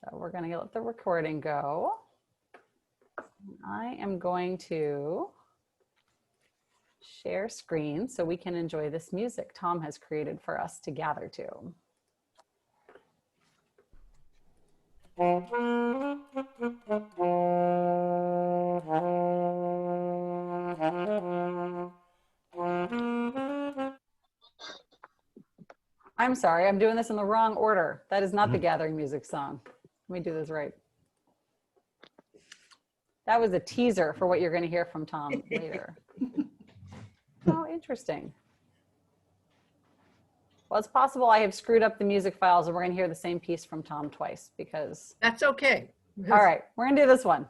So we're going to let the recording go. I am going to share screen so we can enjoy this music Tom has created for us to gather to. I'm sorry, I'm doing this in the wrong order. That is not the gathering music song. Let me do this right. That was a teaser for what you're going to hear from Tom later. Oh, interesting. Well, it's possible I have screwed up the music files and we're going to hear the same piece from Tom twice because... That's okay. All right, we're going to do this one.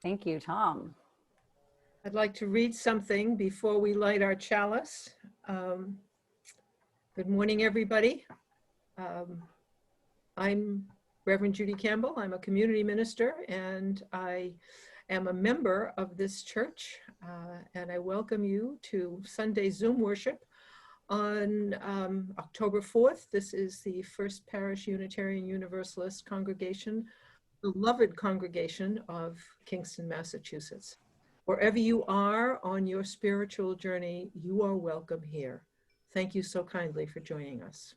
Thank you, Tom. I'd like to read something before we light our chalice. Good morning, everybody. I'm Reverend Judy Campbell. I'm a community minister and I am a member of this church. And I welcome you to Sunday Zoom worship on October 4th. This is the First Parish Unitarian Universalist congregation, beloved congregation of Kingston, Massachusetts. Wherever you are on your spiritual journey, you are welcome here. Thank you so kindly for joining us.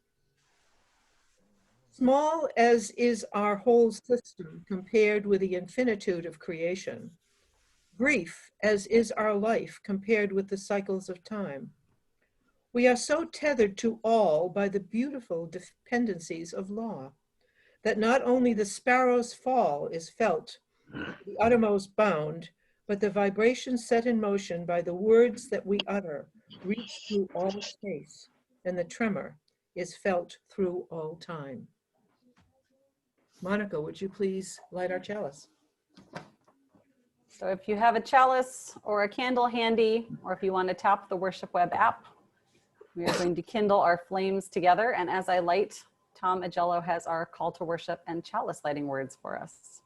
Small as is our whole system compared with the infinitude of creation, brief as is our life compared with the cycles of time, we are so tethered to all by the beautiful dependencies of law that not only the sparrow's fall is felt, the uttermost bound, but the vibration set in motion by the words that we utter reach through all space, and the tremor is felt through all time. Monica, would you please light our chalice? So if you have a chalice or a candle handy, or if you want to tap the Worship Web app, we are going to kindle our flames together. And as I light, Tom Agello has our call to worship and chalice lighting words for us.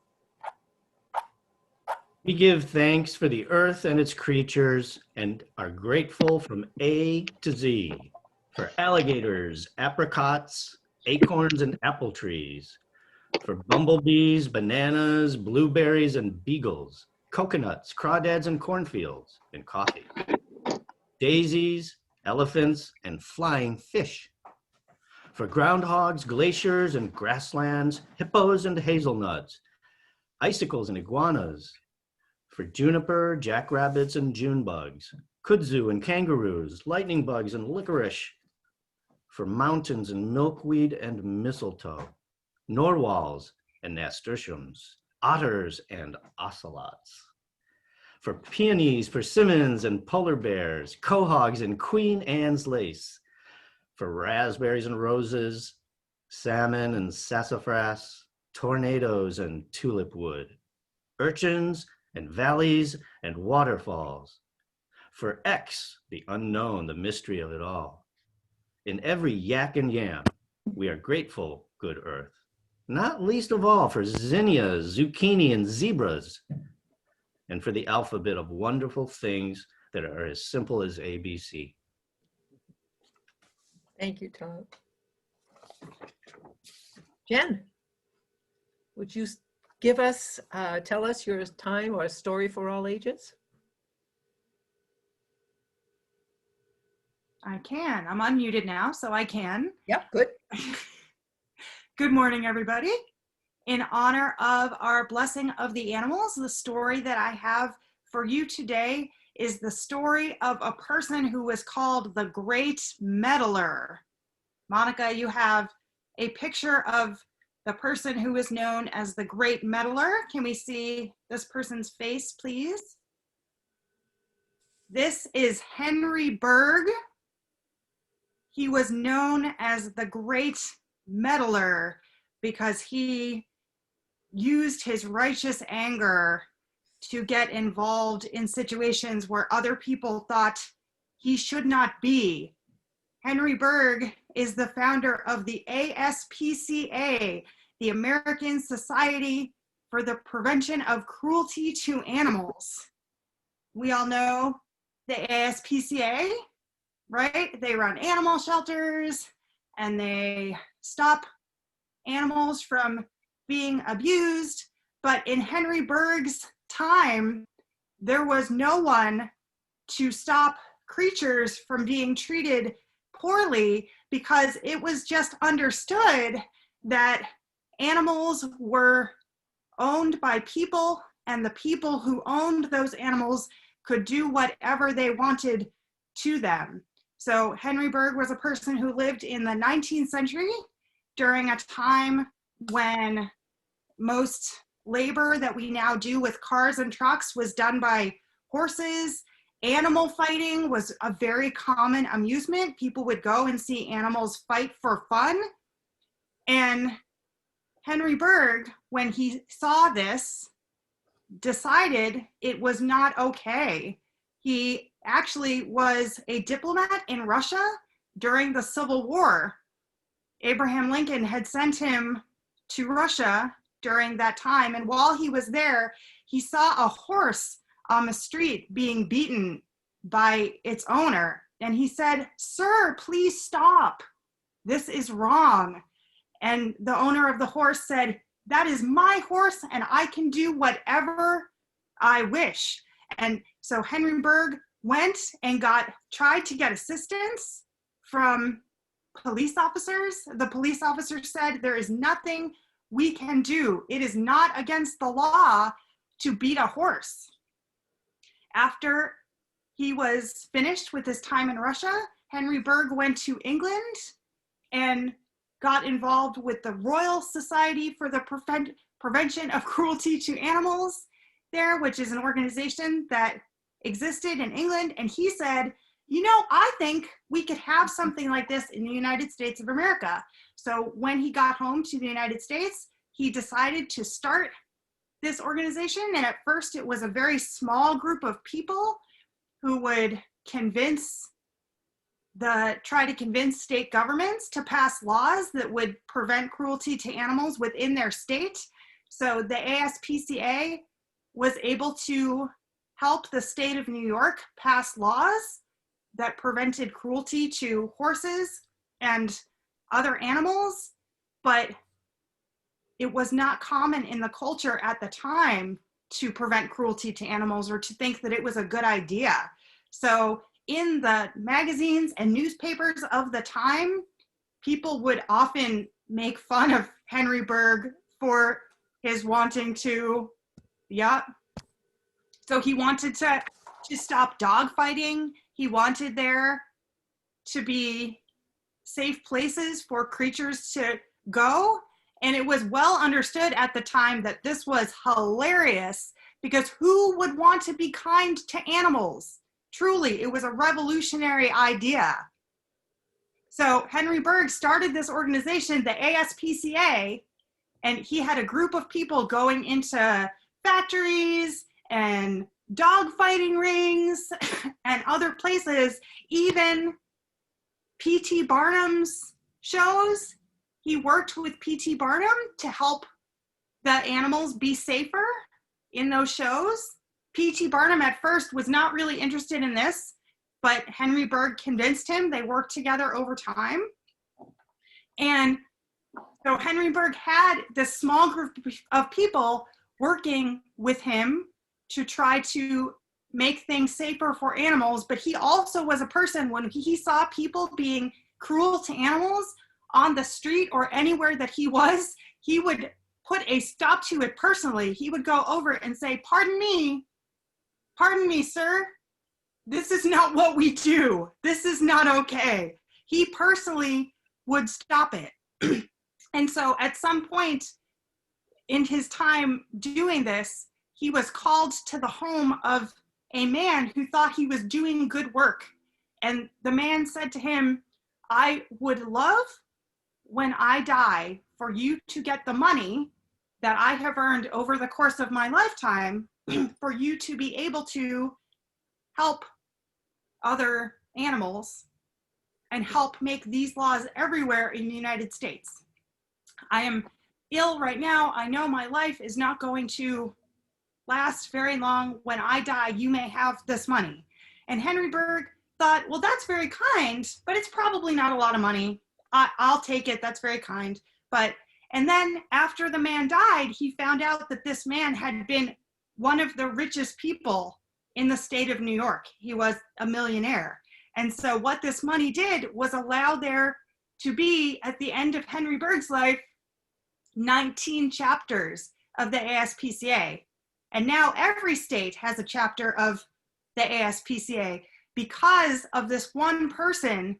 We give thanks for the earth and its creatures and are grateful from A to Z for alligators, apricots, acorns, and apple trees, for bumblebees, bananas, blueberries, and beagles, coconuts, crawdads, and cornfields, and coffee, daisies, elephants, and flying fish, for groundhogs, glaciers, and grasslands, hippos, and hazelnuts, icicles, and iguanas, for juniper, jackrabbits, and June bugs, kudzu and kangaroos, lightning bugs and licorice, for mountains and milkweed and mistletoe, narwhals and nasturtiums, otters and ocelots, for peonies, persimmons and polar bears, quahogs and Queen Anne's lace, for raspberries and roses, salmon and sassafras, tornadoes and tulip wood, urchins and valleys and waterfalls, for X, the unknown, the mystery of it all. In every yak and yam, we are grateful, good earth, not least of all for zinnias, zucchini, and zebras, and for the alphabet of wonderful things that are as simple as ABC. Thank you, Tom. Jen, would you give us, tell us your time or story for all ages? I can. I'm unmuted now, so I can. Yep, good. Good morning, everybody. in honor of our blessing of the animals. The story that I have for you today is the story of a person who was called the Great Meddler. Monica, you have a picture of the person who is known as the Great Meddler. Can we see this person's face, please? This is Henry Bergh. He was known as the Great Meddler because he used his righteous anger to get involved in situations where other people thought he should not be. Henry Bergh is the founder of the ASPCA, the American Society for the Prevention of Cruelty to Animals. We all know the ASPCA, right? They run animal shelters and they stop animals from being abused. But in Henry Bergh's time, there was no one to stop creatures from being treated poorly, because it was just understood that animals were owned by people, and the people who owned those animals could do whatever they wanted to them. So Henry Bergh was a person who lived in the 19th century during a time when most labor that we now do with cars and trucks was done by horses. Animal fighting was a very common amusement. People would go and see animals fight for fun. And Henry Bergh, when he saw this, decided it was not okay. He actually was a diplomat in Russia during the Civil War. Abraham Lincoln had sent him to Russia during that time. And while he was there, he saw a horse on the street being beaten by its owner. And he said, "Sir, please stop. This is wrong." And the owner of the horse said, "That is my horse and I can do whatever I wish." And so Henry Bergh went and tried to get assistance from police officers. The police officers said, "There is nothing we can do. It is not against the law to beat a horse." After he was finished with his time in Russia, Henry Bergh went to England and got involved with the Royal Society for the Prevention of Cruelty to Animals there, which is an organization that existed in England. And he said, "You know, I think we could have something like this in the United States of America." So when he got home to the United States, he decided to start this organization. And at first it was a very small group of people who would try to convince state governments to pass laws that would prevent cruelty to animals within their state. So the ASPCA was able to help the state of New York pass laws that prevented cruelty to horses and other animals, but it was not common in the culture at the time to prevent cruelty to animals or to think that it was a good idea. So in the magazines and newspapers of the time, people would often make fun of Henry Bergh for his wanting to, So he wanted to stop dog fighting. He wanted there to be safe places for creatures to go. And it was well understood at the time that this was hilarious, because who would want to be kind to animals? Truly, it was a revolutionary idea. So Henry Bergh started this organization, the ASPCA, and he had a group of people going into factories and dog fighting rings and other places, even P.T. Barnum's shows. He worked with P.T. Barnum to help the animals be safer in those shows. P.T. Barnum at first was not really interested in this, but Henry Bergh convinced him. They worked together over time. And so Henry Bergh had this small group of people working with him to try to make things safer for animals. But he also was a person, when he saw people being cruel to animals on the street or anywhere that he was, he would put a stop to it personally. He would go over and say, pardon me, sir. This is not what we do. This is not okay. He personally would stop it. And so at some point in his time doing this, he was called to the home of a man who thought he was doing good work. And the man said to him, I would love when I die for you to get the money that I have earned over the course of my lifetime for you to be able to help other animals and help make these laws everywhere in the United States. I am ill right now. I know my life is not going to last very long. When I die, you may have this money. And Henry Bergh thought, well, that's very kind, but it's probably not a lot of money. I'll take it. That's very kind. And then after the man died, he found out that this man had been one of the richest people in the state of New York. He was a millionaire. And so what this money did was allow there to be, at the end of Henry Bergh's life, 19 chapters of the ASPCA. And now every state has a chapter of the ASPCA because of this one person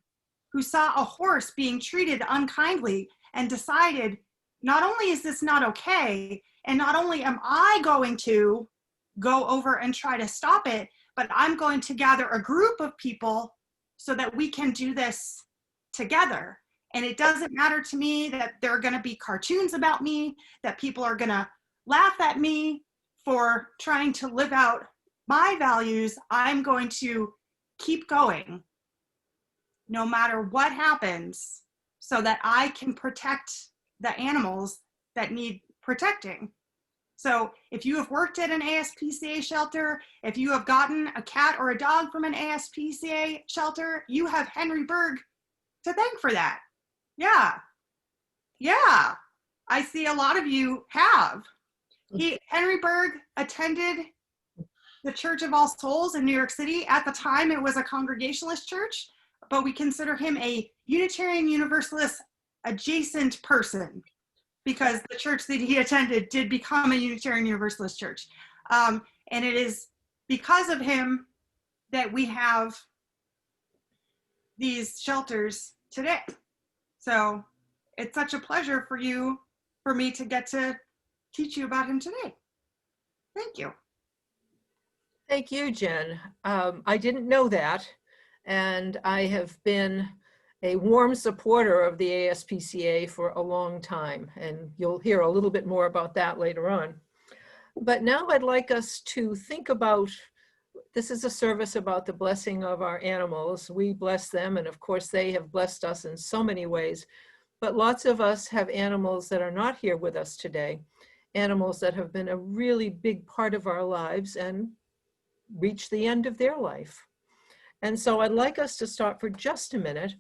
who saw a horse being treated unkindly and decided, not only is this not okay, and not only am I going to go over and try to stop it, but I'm going to gather a group of people so that we can do this together. And it doesn't matter to me that there are going to be cartoons about me, that people are going to laugh at me for trying to live out my values. I'm going to keep going no matter what happens so that I can protect the animals that need protecting. So if you have worked at an ASPCA shelter, if you have gotten a cat or a dog from an ASPCA shelter, you have Henry Bergh to thank for that. Yeah. I see a lot of you have. Henry Bergh attended the Church of All Souls in New York City. At the time, it was a Congregationalist church, but we consider him a Unitarian Universalist adjacent person, because the church that he attended did become a Unitarian Universalist church. And it is because of him that we have these shelters today. So it's such a pleasure for me to get to teach you about him today. Thank you. Thank you, Jen. I didn't know that, and I have been a warm supporter of the ASPCA for a long time, and you'll hear a little bit more about that later on. But now I'd like us to think about, this is a service about the blessing of our animals. We bless them, and of course they have blessed us in so many ways, but lots of us have animals that are not here with us today, animals that have been a really big part of our lives and reached the end of their life. And so I'd like us to stop for just a minute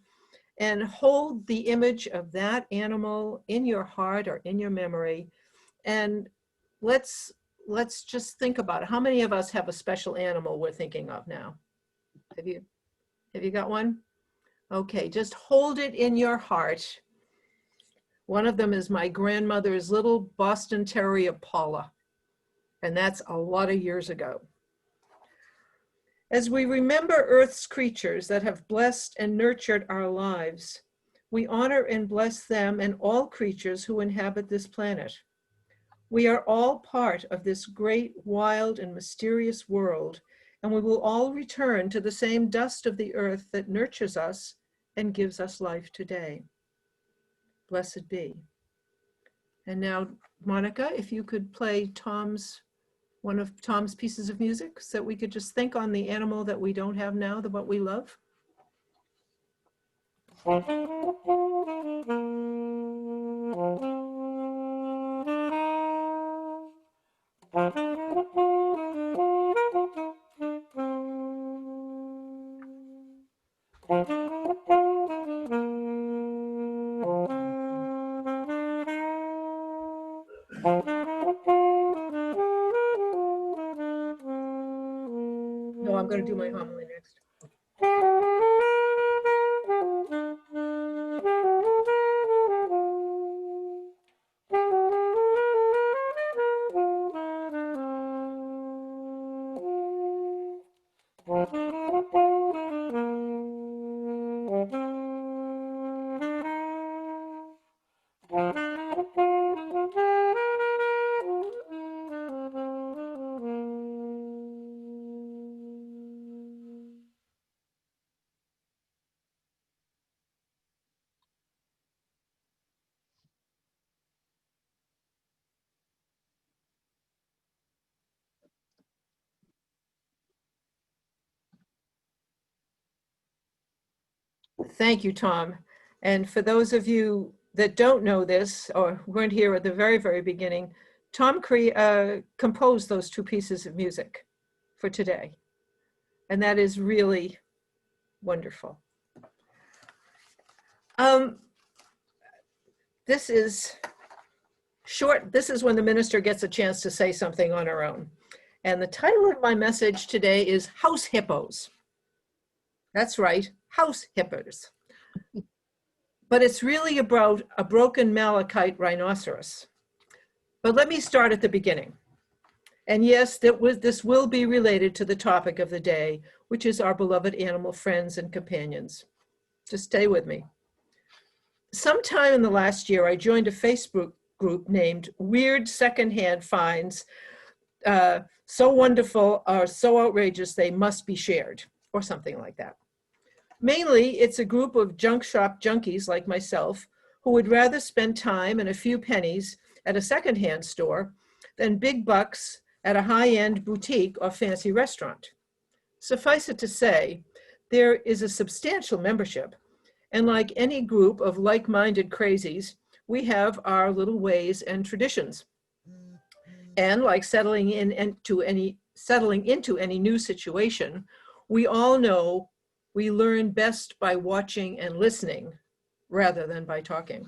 and hold the image of that animal in your heart or in your memory. And let's just think about it. How many of us have a special animal we're thinking of now? Have you got one? Okay, just hold it in your heart. One of them is my grandmother's little Boston Terrier, Paula. And that's a lot of years ago. As we remember Earth's creatures that have blessed and nurtured our lives, we honor and bless them and all creatures who inhabit this planet. We are all part of this great, wild, and mysterious world, and we will all return to the same dust of the earth that nurtures us and gives us life today. Blessed be. And now, Monica, if you could play one of Tom's pieces of music so that we could just think on the animal that we don't have now, what we love. No, I'm going to do my homily next. Thank you, Tom. And for those of you that don't know this or weren't here at the very, very beginning, Tom composed those two pieces of music for today. And that is really wonderful. This is short. This is when the minister gets a chance to say something on her own. And the title of my message today is House Hippos. That's right, house hippos. But it's really about a broken malachite rhinoceros. But let me start at the beginning. And yes, this will be related to the topic of the day, which is our beloved animal friends and companions. Just stay with me. Sometime in the last year, I joined a Facebook group named Weird Secondhand Finds, So Wonderful or So Outrageous They Must Be Shared, or something like that. Mainly, it's a group of junk shop junkies like myself who would rather spend time and a few pennies at a secondhand store than big bucks at a high-end boutique or fancy restaurant. Suffice it to say, there is a substantial membership, and like any group of like-minded crazies, we have our little ways and traditions. And like settling into any new situation, we all know we learn best by watching and listening rather than by talking.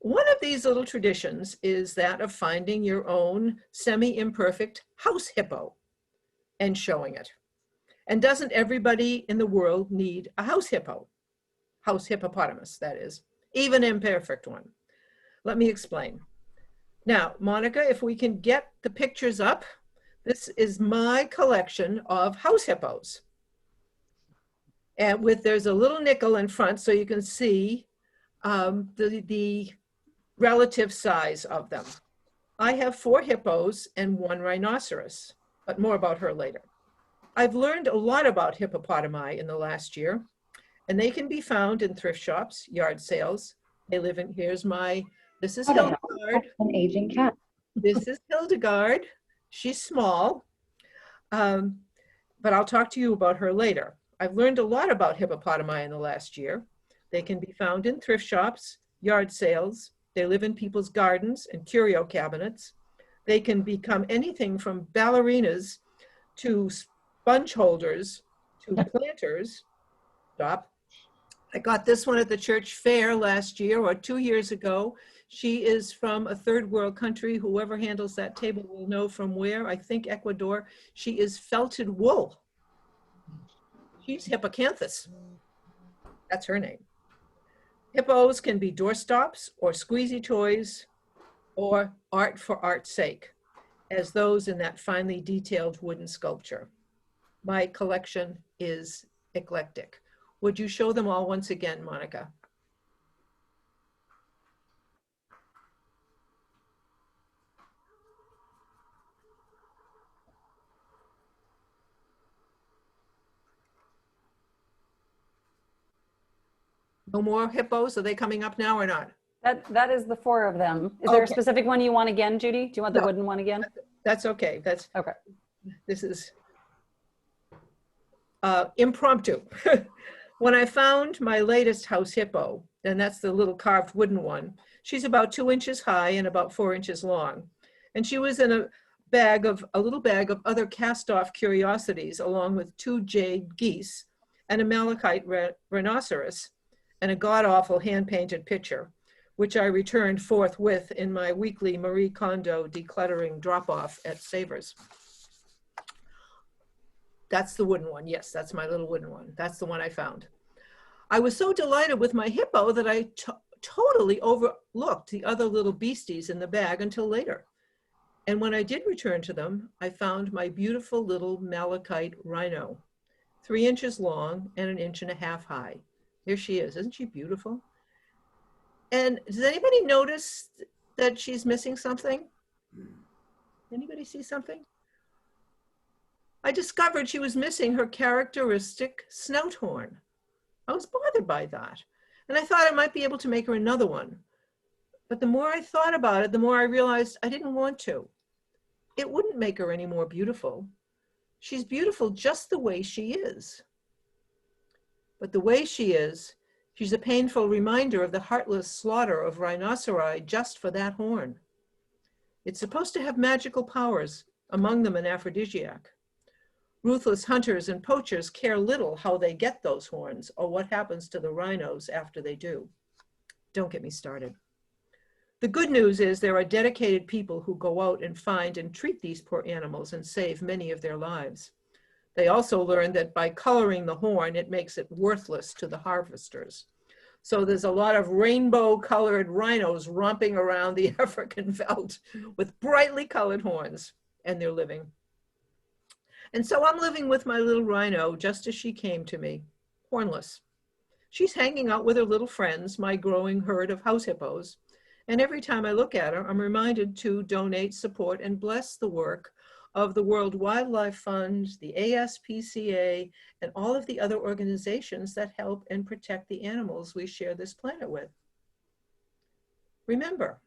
One of these little traditions is that of finding your own semi-imperfect house hippo and showing it. And doesn't everybody in the world need a house hippo? House hippopotamus, that is, even an imperfect one. Let me explain. Now, Monica, if we can get the pictures up, this is my collection of house hippos. And there's a little nickel in front so you can see the relative size of them. I have 4 hippos and 1 rhinoceros, but more about her later. I've learned a lot about hippopotami in the last year, and they can be found in thrift shops, yard sales. They live in, this is Hildegard. An aging cat. This is Hildegard. She's small, but I'll talk to you about her later. I've learned a lot about hippopotami in the last year. They can be found in thrift shops, yard sales. They live in people's gardens and curio cabinets. They can become anything from ballerinas to sponge holders to planters. Stop. I got this one at the church fair last year or 2 years ago. She is from a third world country. Whoever handles that table will know from where. I think Ecuador. She is felted wool. She's Hippocanthus. That's her name. Hippos can be doorstops or squeezy toys or art for art's sake, as those in that finely detailed wooden sculpture. My collection is eclectic. Would you show them all once again, Monica? No more hippos? Are they coming up now or not? That is the 4 of them. Is there a Okay. specific one you want again, Judy? Do you want the No. wooden one again? That's okay. That's Okay. This is impromptu. When I found my latest house hippo, and that's the little carved wooden one, she's about 2 inches high and about 4 inches long. And she was in a little bag of other cast-off curiosities, along with 2 jade geese and a malachite rhinoceros and a god-awful hand-painted picture, which I returned forthwith in my weekly Marie Kondo decluttering drop-off at Savers. That's the wooden one. Yes, that's my little wooden one. That's the one I found. I was so delighted with my hippo that I totally overlooked the other little beasties in the bag until later. And when I did return to them, I found my beautiful little malachite rhino. 3 inches long, and 1.5 inches high. Here she is. Isn't she beautiful? And does anybody notice that she's missing something? Anybody see something? I discovered she was missing her characteristic snout horn. I was bothered by that. And I thought I might be able to make her another one. But the more I thought about it, the more I realized I didn't want to. It wouldn't make her any more beautiful. She's beautiful just the way she is. But the way she is, she's a painful reminder of the heartless slaughter of rhinoceri just for that horn. It's supposed to have magical powers, among them an aphrodisiac. Ruthless hunters and poachers care little how they get those horns or what happens to the rhinos after they do. Don't get me started. The good news is there are dedicated people who go out and find and treat these poor animals and save many of their lives. They also learn that by coloring the horn, it makes it worthless to the harvesters. So there's a lot of rainbow colored rhinos romping around the African veldt with brightly colored horns, and they're living. And so I'm living with my little rhino just as she came to me, hornless. She's hanging out with her little friends, my growing herd of house hippos. And every time I look at her, I'm reminded to donate, support, and bless the work of the World Wildlife Fund, the ASPCA, and all of the other organizations that help and protect the animals we share this planet with. Remember,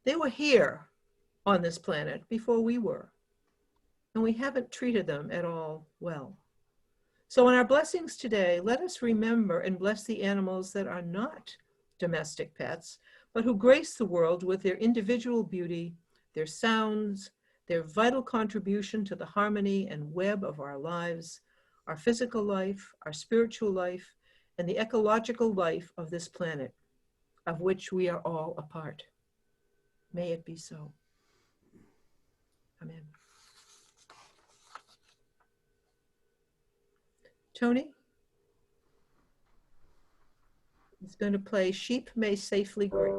they were here on this planet before we were, and we haven't treated them at all well. So in our blessings today, let us remember and bless the animals that are not domestic pets, but who grace the world with their individual beauty, their sounds, their vital contribution to the harmony and web of our lives, our physical life, our spiritual life, and the ecological life of this planet, of which we are all a part. May it be so. Amen. Tony is going to play Sheep May Safely Graze.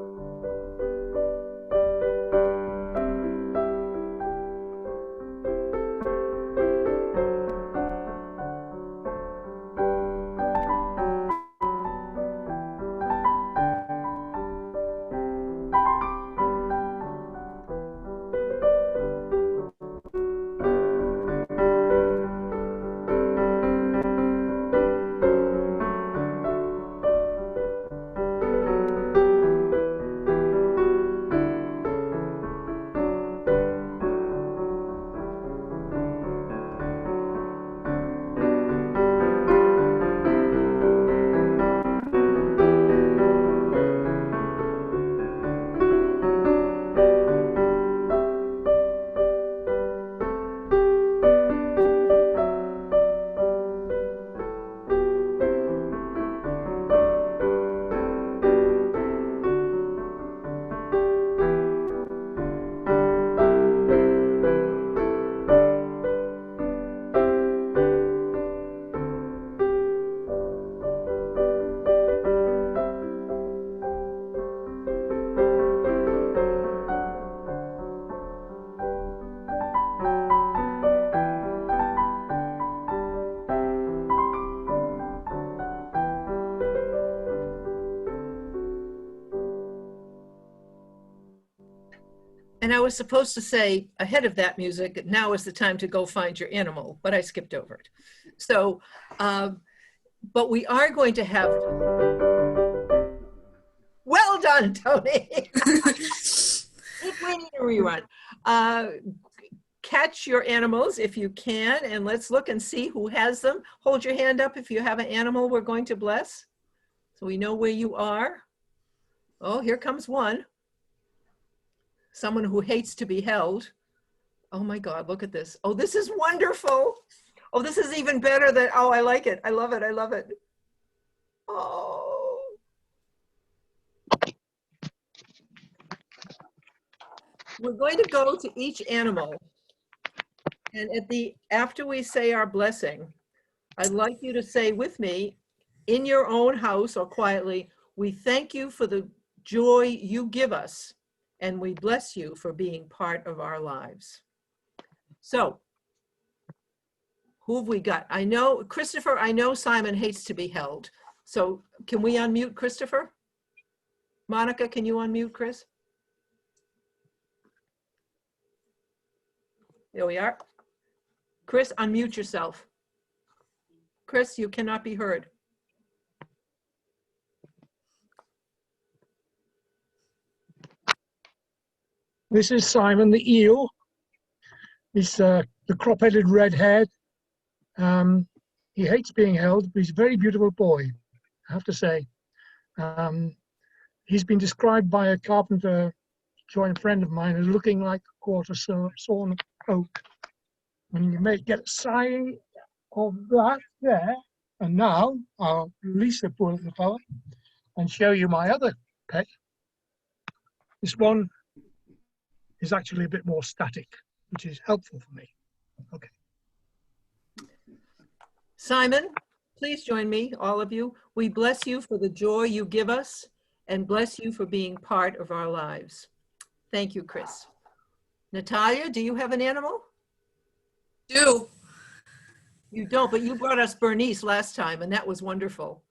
And I was supposed to say ahead of that music, now is the time to go find your animal, but I skipped over it. So, but we are going to have, well done, Tony. We need a rerun. Catch your animals if you can, and let's look and see who has them. Hold your hand up if you have an animal we're going to bless, so we know where you are. Oh, here comes one. Someone who hates to be held. Oh my God, look at this. Oh, this is wonderful. Oh, this is even better than, oh, I like it. I love it. I love it. Oh. We're going to go to each animal. And after we say our blessing, I'd like you to say with me, in your own house or quietly, we thank you for the joy you give us, and we bless you for being part of our lives. So, Who have we got? I know, Christopher, I know Simon hates to be held. So can we unmute Christopher? Monica, can you unmute Chris? There we are. Chris, unmute yourself. Chris, you cannot be heard. This is Simon the eel. He's the crop-headed redhead. He hates being held, but he's a very beautiful boy, I have to say. He's been described by a carpenter, joint friend of mine, as looking like a quarter sawn oak. And you may get a sign of that there. And now I'll release the poor little fella and show you my other pet. This one is actually a bit more static, which is helpful for me. Okay. Simon, please join me, all of you. We bless you for the joy you give us and bless you for being part of our lives. Thank you, Chris. Natalia, do you have an animal? Do. You don't, but you brought us Bernice last time, and that was wonderful.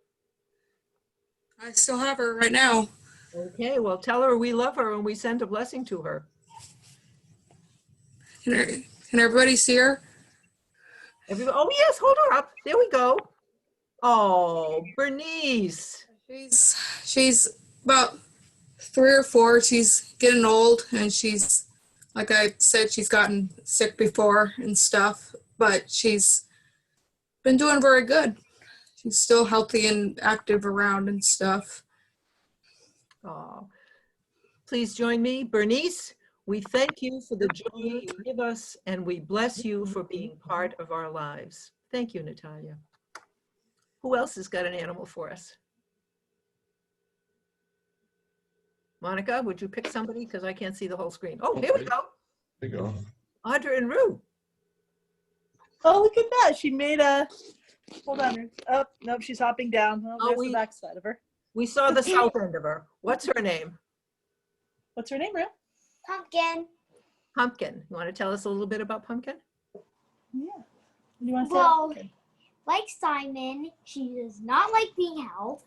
I still have her right now. Okay, well, tell her we love her and we send a blessing to her. Can everybody see her? Oh, yes, hold her up. There we go. Oh, Bernice. She's about 3 or 4. She's getting old, and she's, like I said, she's gotten sick before and stuff, but she's been doing very good. She's still healthy and active around and stuff. Oh, please join me. Bernice, we thank you for the joy you give us, and we bless you for being part of our lives. Thank you, Natalia. Who else has got an animal for us? Monica, would you pick somebody? Because I can't see the whole screen. Oh, here we go. There you go. Audra and Rue. Oh, look at that. She made a, hold on. Oh, nope, she's hopping down. Oh, there's the back side of her. We saw the south end of her. What's her name? What's her name, Rue? Pumpkin. Pumpkin. You want to tell us a little bit about Pumpkin? Yeah. You want to Well, say like Simon, she does not like being held.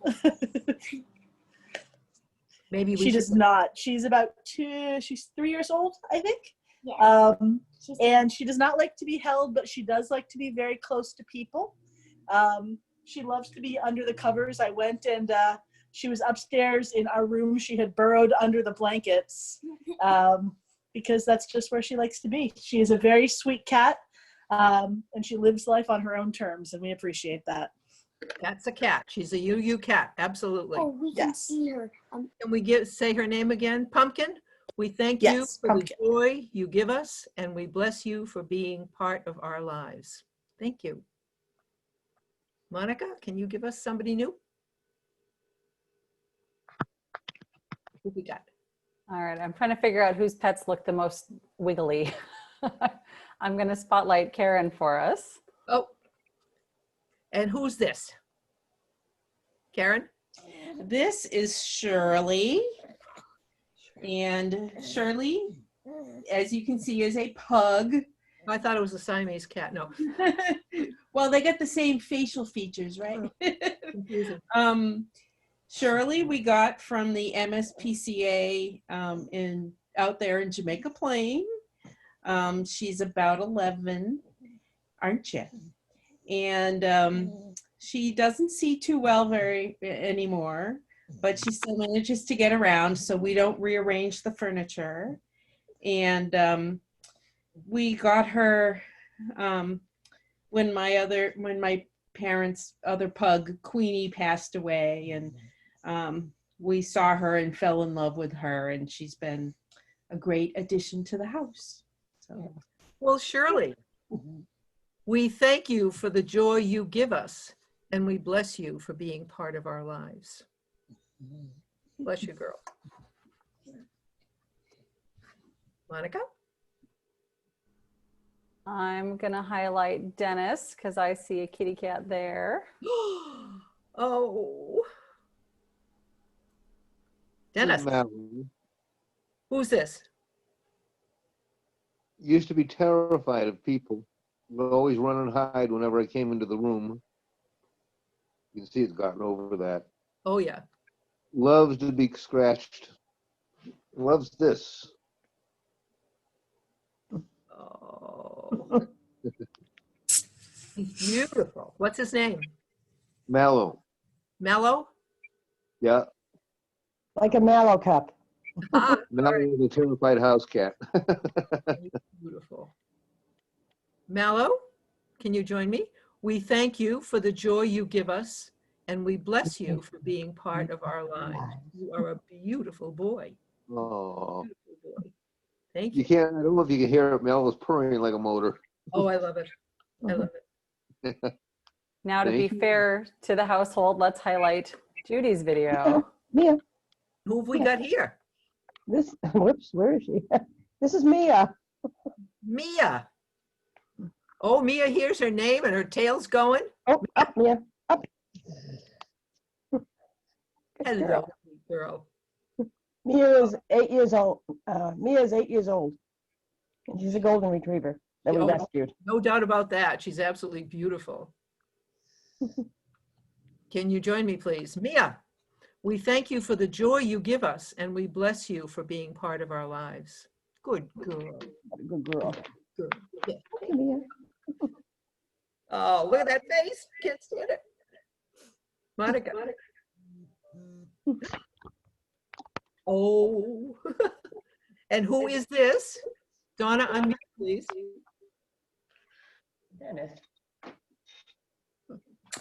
Maybe we she should- does not. She's about 2, she's 3 years old, I think. Yes. And she does not like to be held, but she does like to be very close to people. She loves to be under the covers. I went and she was upstairs in our room. She had burrowed under the blankets because that's just where she likes to be. She is a very sweet cat, and she lives life on her own terms, and we appreciate that. That's a cat. She's a UU cat. Absolutely. Oh, we can Yes. see her. Can we say her name again? Pumpkin? We thank you Yes, for Pumpkin. the joy you give us, and we bless you for being part of our lives. Thank you. Monica, can you give us somebody new? Who we got? All right, I'm trying to figure out whose pets look the most wiggly. I'm going to spotlight Karen for us. Oh, and who's this? Karen? This is Shirley. And Shirley, as you can see, is a pug. I thought it was a Siamese cat. No. Well, they get the same facial features, right? Confusing. Shirley, we got from the MSPCA out there in Jamaica Plain. She's about 11, aren't you? And she doesn't see too well anymore, but she still manages to get around, so we don't rearrange the furniture. And we got her when my parents' other pug, Queenie, passed away, and we saw her and fell in love with her, and she's been a great addition to the house. So, Well, Shirley, we thank you for the joy you give us, and we bless you for being part of our lives. Bless you, girl. Monica? I'm going to highlight Dennis because I see a kitty cat there. Oh. Dennis, Madeline who's this? used to be terrified of people. would always run and hide whenever I came into the room. You can see it's gotten over that. Oh, yeah. Loves to be scratched. Loves this. Oh. He's beautiful. What's his name? Mallow. Mallow? Yeah. Like a mallow cup. Ah, Mallow, the terrified house cat. beautiful. Mallow, can you join me? We thank you for the joy you give us, and we bless you for being part of our lives. You are a beautiful boy. Oh, Beautiful boy. Thank you you. can't. I don't know if you can hear it. Mallow's purring like a motor. Oh, I love it. I love it. Now, to be Thank you. fair to the household, let's highlight Judy's video. Mia, Who have we got here? this, whoops, where is she? This is Mia. Mia. Oh, Mia hears her name and her tail's going. Oh, up, Mia, up. Good Hello, girl. girl. Mia is 8 years old. Mia is 8 years old. And she's a golden retriever that we Oh, rescued. no doubt about that. She's absolutely beautiful. Can you join me, please? Mia, we thank you for the joy you give us, and we bless you for being part of our lives. Good girl. Good girl. Good. Yeah. Hey, Mia. Oh, look at that face. Can't stand it. Monica. Oh. And who is this? Donna, unmute, please. Dennis.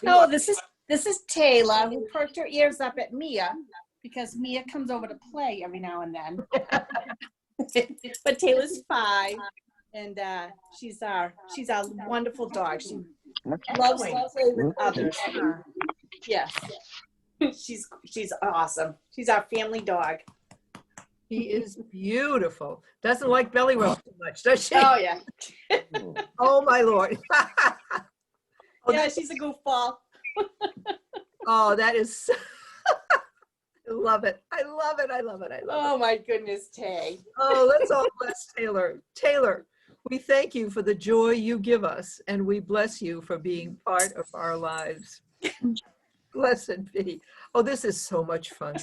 Oh, this is Taylor, who perked her ears up at Mia because Mia comes over to play every now and then. But Taylor's 5, and she's our wonderful dog. She loves to play with others. Yes, she's awesome. She's our family dog. He is beautiful. Doesn't like belly rub too much, does she? Oh yeah, Oh, my Lord. Oh, yeah, she's a goofball. Oh, that is, I love it. I love it. I love it. I love Oh it. my goodness, Tay. Oh, let's all bless Taylor. Taylor, we thank you for the joy you give us, and we bless you for being part of our lives. Blessed be. Oh, this is so much fun.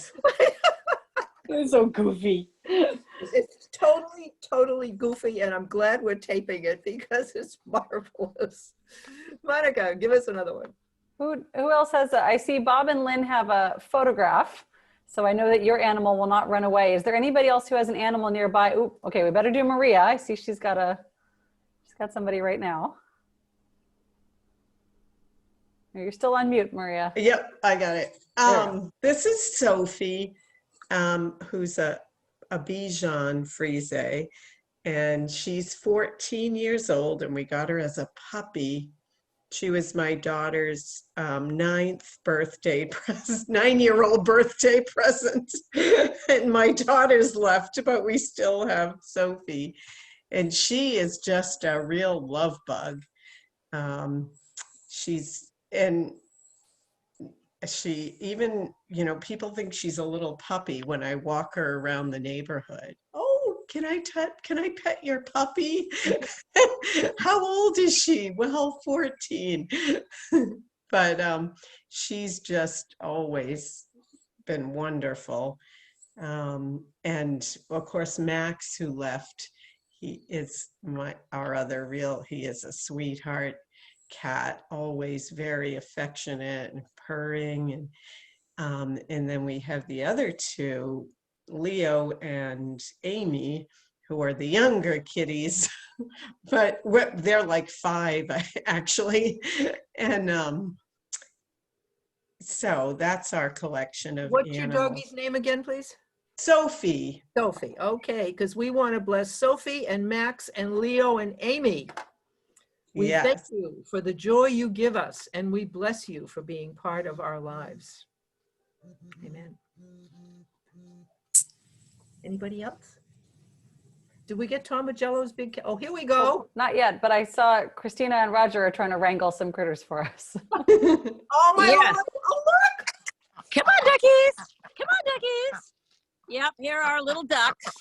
It's so goofy. It's totally, totally goofy, and I'm glad we're taping it because it's marvelous. Monica, give us another one. Who else has I see Bob and Lynn have a photograph, so I know that your animal will not run away. Is there anybody else who has an animal nearby? Ooh, okay, we better do Maria. I see she's got somebody right now. You're still on mute, Maria. Yep, I got it. This is Sophie, who's a Bichon Frise, and she's 14 years old, and we got her as a puppy. She was my daughter's 9th birthday present, 9-year-old birthday present. And my daughter's left, but we still have Sophie. And she is just a real love bug. She even, people think she's a little puppy when I walk her around the neighborhood. Oh, can I pet your puppy? How old is she? Well, 14. But she's just always been wonderful. And of course, Max, who left, he is he is a sweetheart cat, always very affectionate and purring. And then we have the other two, Leo and Amy, who are the younger kitties, but they're like 5 actually. And so that's our collection of What's animals. your doggy's name again, please? Sophie. Sophie. Okay, because we want to bless Sophie and Max and Leo and Amy. We Yes. thank you for the joy you give us, and we bless you for being part of our lives. Amen. Anybody else? Did we get Tom Magello's big? Oh, here we go. Not yet, but I saw Christina and Roger are trying to wrangle some critters for us. Oh my Yes. Lord. Oh, look. Come on, duckies. Come on, duckies. Yep, here are our little ducks.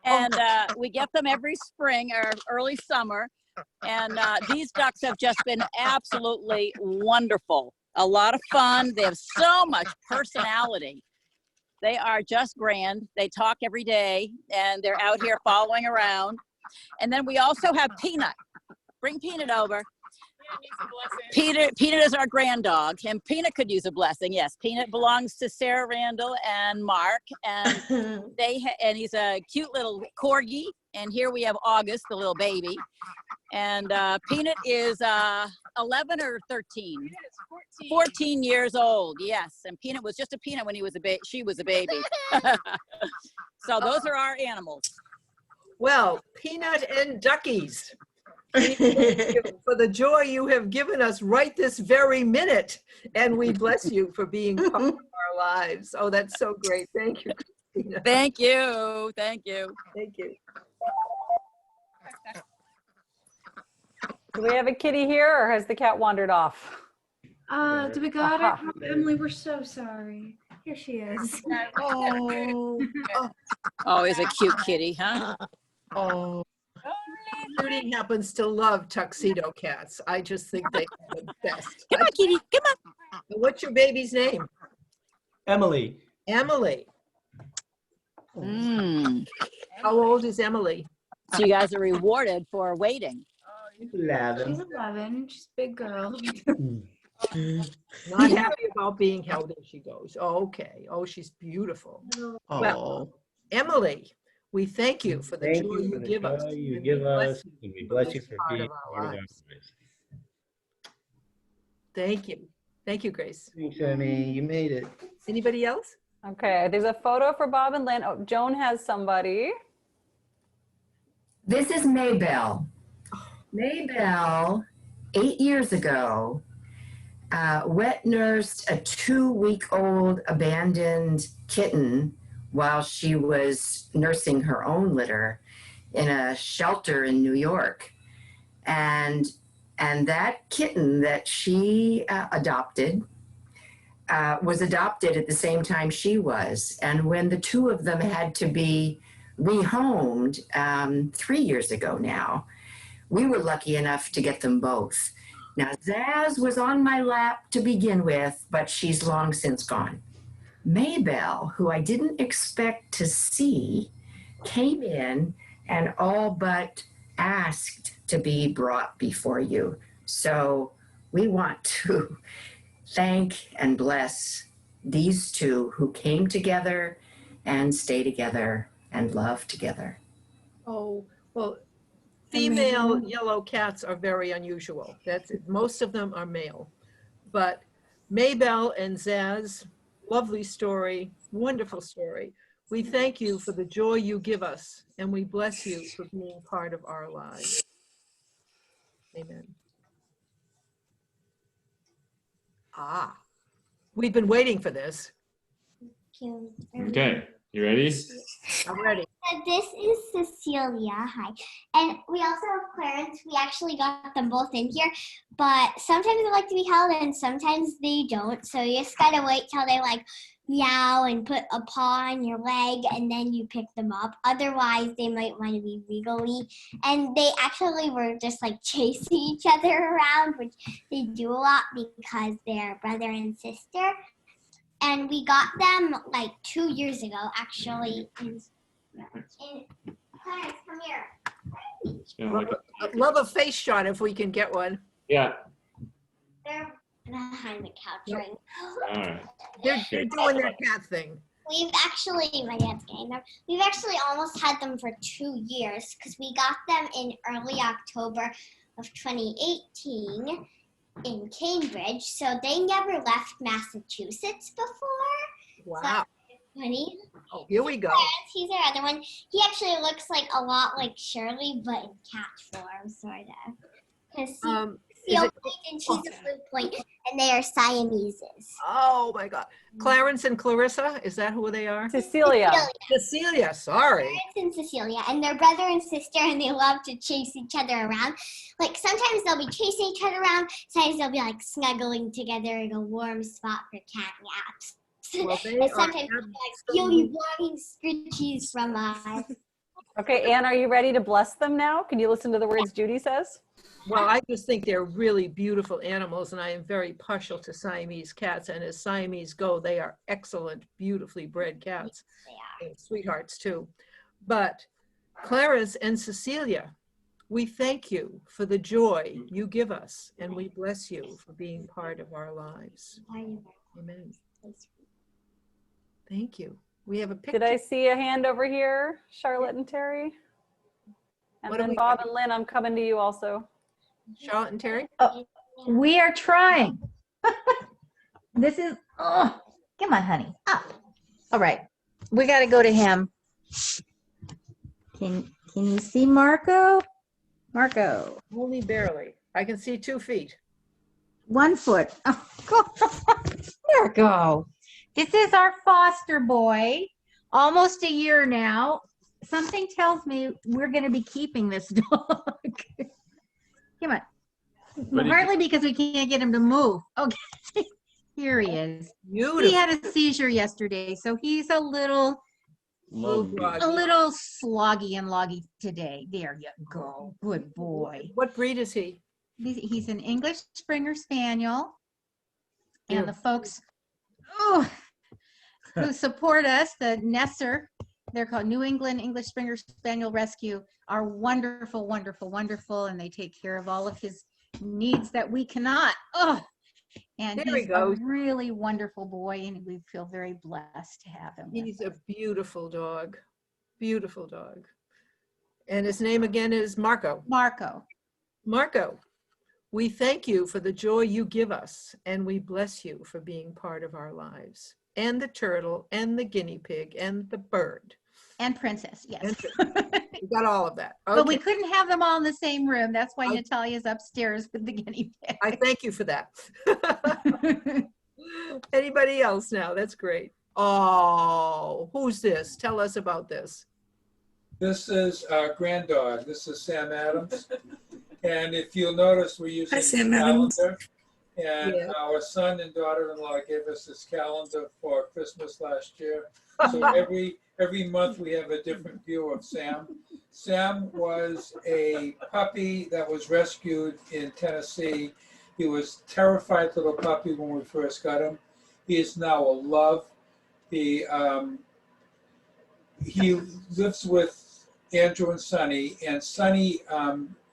And we get them every spring or early summer. And these ducks have just been absolutely wonderful. A lot of fun. They have so much personality. They are just grand. They talk every day, and they're out here following around. And then we also have Peanut. Bring Peanut over. Peanut is our grand dog, and Peanut could use a blessing. Yes, Peanut belongs to Sarah Randall and Mark, and and he's a cute little corgi. And here we have August, the little baby, and Peanut is 11 or 13. 14 years old. Yes, and Peanut was just a peanut when he was a baby. She was a baby. So those are our animals. Well, Peanut and Duckies. We thank you for the joy you have given us right this very minute, and we bless you for being part of our lives. Oh, that's so great. Thank you, Christina. Thank you. Thank you. Thank you. Do we have a kitty here, or has the cat wandered off? Do we got Aha. her? Emily, we're so sorry. Here she is. Oh, he's a cute kitty, huh? Oh, Judy happens to love tuxedo cats. I just think they are the best. Come on, kitty. Come on. What's your baby's name? Emily. Emily. How old is Emily? So you guys are rewarded for waiting. She's 11. She's a big girl. Not happy about being held as she goes. Oh, okay. Oh, she's beautiful. Well, Emily, we thank you for the joy you give us. You and give we bless us, you and we for bless this you for part being of our part of our lives. lives. Thank you. Thank you, Grace. Thanks, Emmy. You made it. Anybody else? Okay, there's a photo for Bob and Lynn. Oh, Joan has somebody. This is Maybelle. Maybelle, 8 years ago, wet nursed a 2-week-old abandoned kitten while she was nursing her own litter in a shelter in New York. And that kitten that she adopted was adopted at the same time she was. And when the two of them had to be rehomed 3 years ago now, we were lucky enough to get them both. Now, Zaz was on my lap to begin with, but she's long since gone. Maybelle, who I didn't expect to see, came in and all but asked to be brought before you. So we want to thank and bless these two who came together and stay together and love together. Oh, well, female yellow cats are very unusual. That's it. Most of them are male. But Maybelle and Zaz, lovely story, wonderful story. We thank you for the joy you give us, and we bless you for being part of our lives. Amen. Ah, we've been waiting for this. Okay, you ready? I'm ready. This is Cecilia. Hi. And we also have Clarence. We actually got them both in here, but sometimes they like to be held and sometimes they don't. So you just gotta wait till they like meow and put a paw on your leg and then you pick them up. Otherwise, they might want to be wiggly. And they actually were just like chasing each other around, which they do a lot because they're brother and sister. And we got them like 2 years ago, actually. Clarence, come here. Love a face shot if we can get one. Yeah. They're behind the couch right now. All right. They're doing their cat thing. We've actually, my dad's getting them. We've actually almost had them for 2 years because we got them in early October of 2018 in Cambridge. So they never left Massachusetts before. Wow. So funny. Oh, here we go. He's our other one. He actually looks like a lot like Shirley, but in cat form, sort of. Because he's a point and she's a blue point, and they are Siameses. Oh my God. Clarence and Clarissa, is that who they are? Cecilia. Cecilia, sorry. Clarence and Cecilia, and they're brother and sister, and they love to chase each other around. Like sometimes they'll be chasing each other around, sometimes they'll be like snuggling together in a warm spot for cat naps. Well, they and are sometimes they'll be like stealing belonging scritchies from us. Okay, Anne, are you ready to bless them now? Can you listen to the words Judy says? Well, I just think they're really beautiful animals, and I am very partial to Siamese cats. And as Siamese go, they are excellent, beautifully bred cats. And sweethearts, too. But Clarence and Cecilia, we thank you for the joy you give us, and we bless you for being part of our lives. Amen. Thank you. We have a picture. Did I see a hand over here, Charlotte and Terry? And What do then we Bob got? and Lynn, I'm coming to you also. Charlotte and Terry? Oh, we are trying. This is, oh, come on, honey, up. All right, we got to go to him. Can you see Marco? Marco. Only barely. I can see 2 feet. 1 foot. Oh, Marco. This is our foster boy. Almost a year now. Something tells me we're going to be keeping this dog. Come on. Partly because we can't get him to move. Okay. Here he is. Beautiful. He had a seizure yesterday, so he's a little sloggy and loggy today. There you go. Good boy. What breed is he? He's an English Springer Spaniel. Yeah. And the folks who support us, the Nesser, they're called New England English Springer Spaniel Rescue, are wonderful, wonderful, wonderful, and they take care of all of his needs that we cannot. And There he he's a goes. really wonderful boy, and we feel very blessed to have him. He's a beautiful dog. Beautiful dog. And his name again is Marco. Marco. Marco, we thank you for the joy you give us, and we bless you for being part of our lives. And the turtle, and the guinea pig, and the bird. And Princess, yes. We got all of that. But we Okay. couldn't have them all in the same room. That's why Natalia's upstairs with the guinea pig. I thank you for that. Anybody else now? That's great. Oh, who's this? Tell us about this. This is our granddog. This is Sam Adams. And if you'll notice, we're using Hi, Sam a Adams. calendar. And Yeah. our son and daughter-in-law gave us this calendar for Christmas last year. So every month we have a different view of Sam. Sam was a puppy that was rescued in Tennessee. He was a terrified little puppy when we first got him. He is now a love. He lives with Andrew and Sonny, and Sonny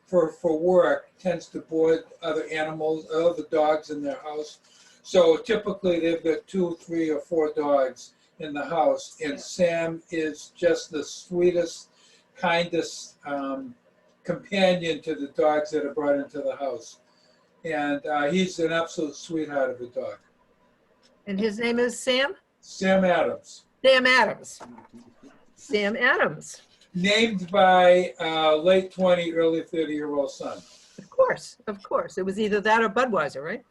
for work tends to board other animals, other dogs in their house. So typically they've got 2, 3, or 4 dogs in the house, and Sam is just the sweetest, kindest companion to the dogs that are brought into the house. And he's an absolute sweetheart of a dog. And his name is Sam? Sam Adams. Sam Adams. Sam Adams. Named by late 20, early 30-year-old son. Of course, of course. It was either that or Budweiser, right?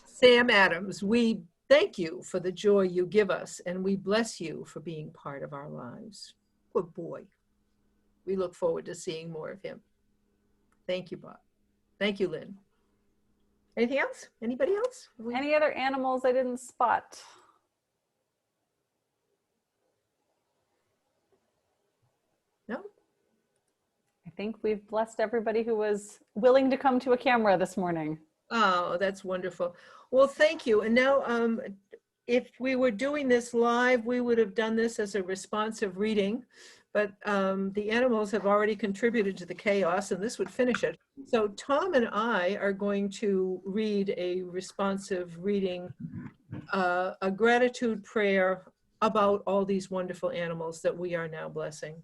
Sam Adams, we thank you for the joy you give us, and we bless you for being part of our lives. Good boy. We look forward to seeing more of him. Thank you, Bob. Thank you, Lynn. Anything else? Anybody else? Any other animals I didn't spot? No? I think we've blessed everybody who was willing to come to a camera this morning. Oh, that's wonderful. Well, thank you. And now, if we were doing this live, we would have done this as a responsive reading, but the animals have already contributed to the chaos, and this would finish it. So Tom and I are going to read a responsive reading, a gratitude prayer about all these wonderful animals that we are now blessing.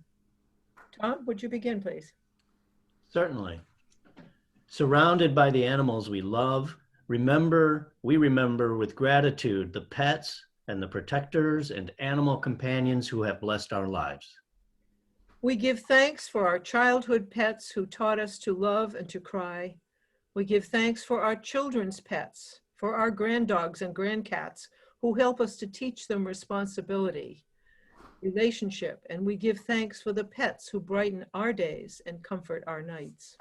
Tom, would you begin, please? Certainly. Surrounded by the animals we love, we remember with gratitude the pets and the protectors and animal companions who have blessed our lives. We give thanks for our childhood pets who taught us to love and to cry. We give thanks for our children's pets, for our granddogs and grandcats who help us to teach them responsibility, relationship, and we give thanks for the pets who brighten our days and comfort our nights.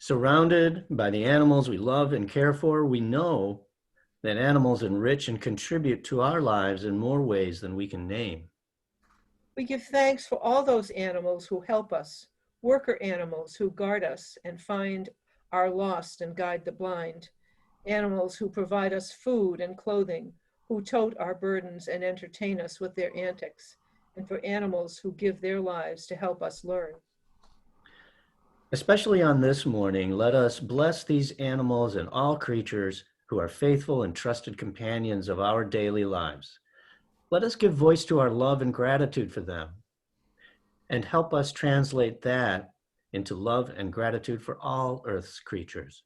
Surrounded by the animals we love and care for, we know that animals enrich and contribute to our lives in more ways than we can name. We give thanks for all those animals who help us, worker animals who guard us and find our lost and guide the blind, animals who provide us food and clothing, who tote our burdens and entertain us with their antics, and for animals who give their lives to help us learn. Especially on this morning, let us bless these animals and all creatures who are faithful and trusted companions of our daily lives. Let us give voice to our love and gratitude for them, and help us translate that into love and gratitude for all Earth's creatures.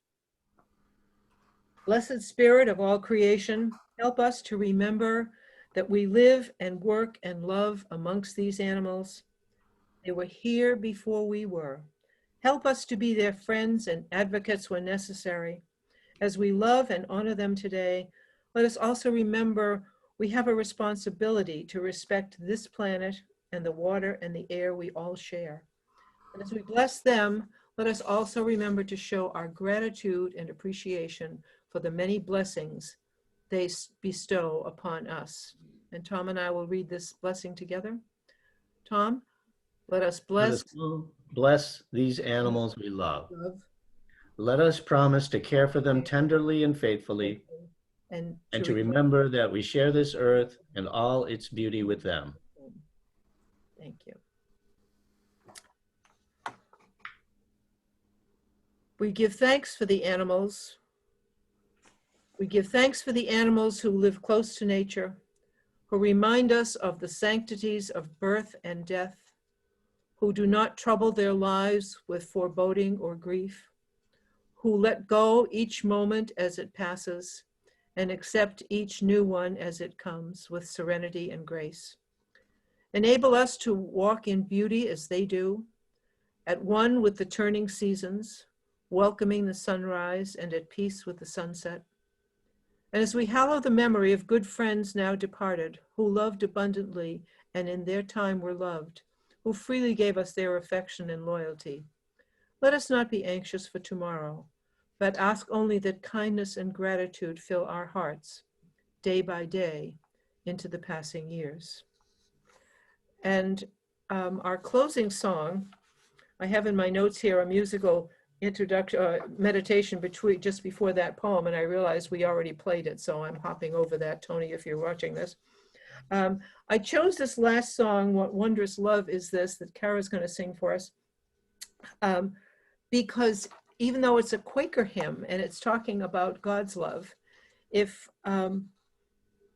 Blessed Spirit of all creation, help us to remember that we live and work and love amongst these animals. They were here before we were. Help us to be their friends and advocates when necessary. As we love and honor them today, let us also remember we have a responsibility to respect this planet and the water and the air we all share. And as we bless them, let us also remember to show our gratitude and appreciation for the many blessings they bestow upon us. And Tom and I will read this blessing together. Tom, let us bless. Bless these animals we love. Let us promise to care for them tenderly and faithfully, and to remember that we share this earth and all its beauty with them. Thank you. We give thanks for the animals. We give thanks for the animals who live close to nature, who remind us of the sanctities of birth and death, who do not trouble their lives with foreboding or grief, who let go each moment as it passes and accept each new one as it comes with serenity and grace. Enable us to walk in beauty as they do, at one with the turning seasons, welcoming the sunrise and at peace with the sunset. And as we hallow the memory of good friends now departed, who loved abundantly and in their time were loved, who freely gave us their affection and loyalty, let us not be anxious for tomorrow, but ask only that kindness and gratitude fill our hearts day by day into the passing years. And our closing song, I have in my notes here a musical introduction, meditation just before that poem, and I realized we already played it, so I'm hopping over that, Tony, if you're watching this. I chose this last song, What Wondrous Love Is This, that Kara's going to sing for us, because even though it's a Quaker hymn and it's talking about God's love, if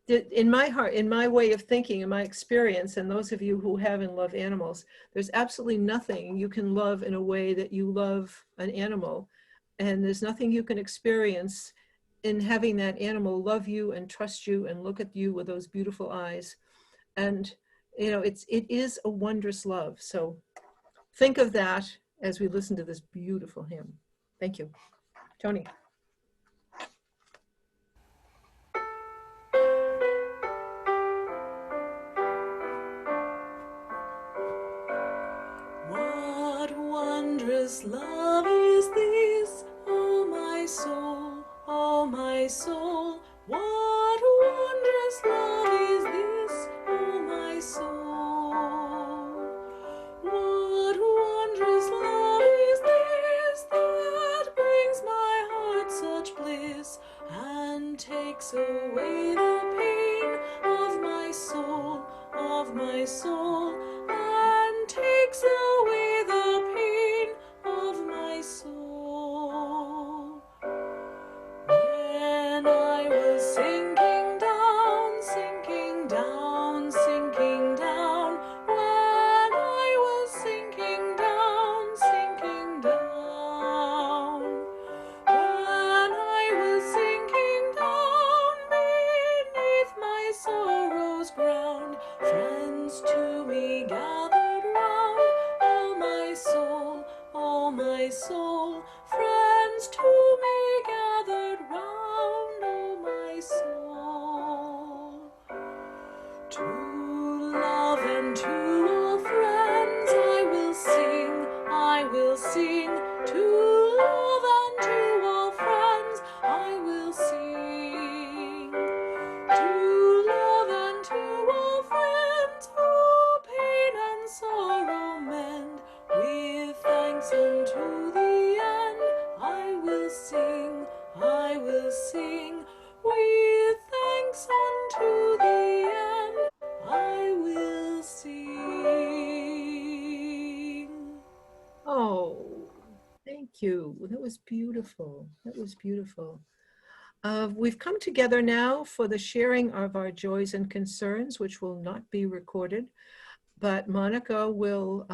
in my heart, in my way of thinking, in my experience, and those of you who have and love animals, there's absolutely nothing you can love in a way that you love an animal. And there's nothing you can experience in having that animal love you and trust you and look at you with those beautiful eyes. And, you know, it is a wondrous love. So think of that as we listen to this beautiful hymn. Thank you. Tony. What wondrous love is this, oh my soul, oh my soul. What wondrous love is this, oh my soul. What wondrous love is this that brings my heart such bliss and takes away the pain of my soul, and takes away the pain of my soul. When I was sinking down, sinking down, sinking down, when I was sinking down, sinking down, when I was sinking down beneath my sorrow's ground, friends to me gathered round, oh my soul, oh my soul, friends to me gathered round, oh my soul. To love and to all friends I will sing, I will sing. To love and to all friends I will sing. To love and to all friends who pain to the end. I will sing, I will sing, with thanks unto the end. I will sing. Oh, thank you. That was beautiful. That was beautiful. We've come together now for the sharing of our joys and concerns, which will not be recorded, but Monica will